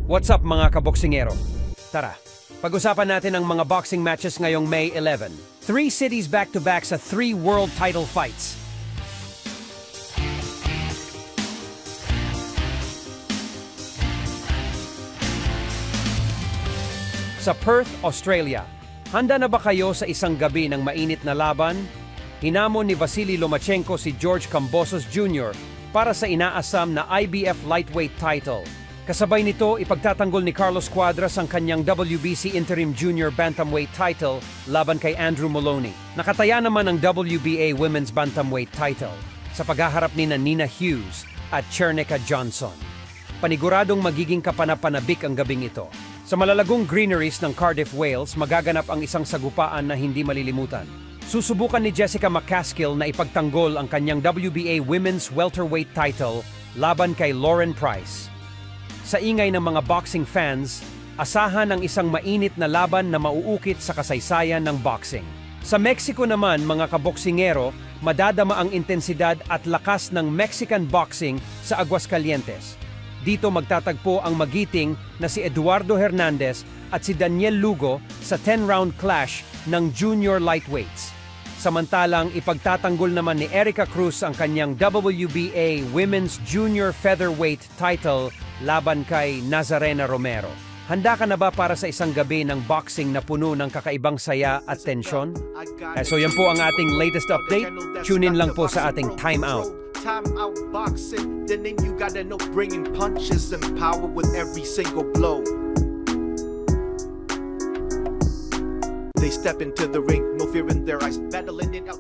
What's up mga kaboksingero? Tara, pag-usapan natin ang mga boxing matches ngayong May 11. 3 cities back-to-back sa 3 world title fights. Sa Perth, Australia, handa na ba kayo sa isang gabi ng mainit na laban? Hinamon ni Vasily Lomachenko si George Kambosos Jr. para sa inaasam na IBF lightweight title. Kasabay nito, ipagtatanggol ni Carlos Cuadras ang kanyang WBC Interim Junior Bantamweight title laban kay Andrew Moloney. Nakataya naman ang WBA Women's Bantamweight title sa paghaharap ni Nina Hughes at Chernica Johnson. Paniguradong magiging kapanapanabik ang gabing ito. Sa malalagong greeneries ng Cardiff, Wales, magaganap ang isang sagupaan na hindi malilimutan. Susubukan ni Jessica McCaskill na ipagtanggol ang kanyang WBA Women's Welterweight title laban kay Lauren Price. Sa ingay ng mga boxing fans, asahan ang isang mainit na laban na mauukit sa kasaysayan ng boxing. Sa Mexico naman, mga kaboksingero, madadama ang intensidad at lakas ng Mexican boxing sa Aguascalientes. Dito magtatagpo ang magiting na si Eduardo Hernandez at si Daniel Lugo sa 10-round clash ng junior lightweights. Samantalang ipagtatanggol naman ni Erica Cruz ang kanyang WBA Women's Junior Featherweight title laban kay Nazarena Romero. Handa ka na ba para sa isang gabi ng boxing na puno ng kakaibang saya at tensyon? So yan po ang ating latest update. Tune in lang po sa ating Time Out. Time out boxing, then you gotta know bringing punches and power with every single blow. They step into the ring, no fear in their eyes, battling it out.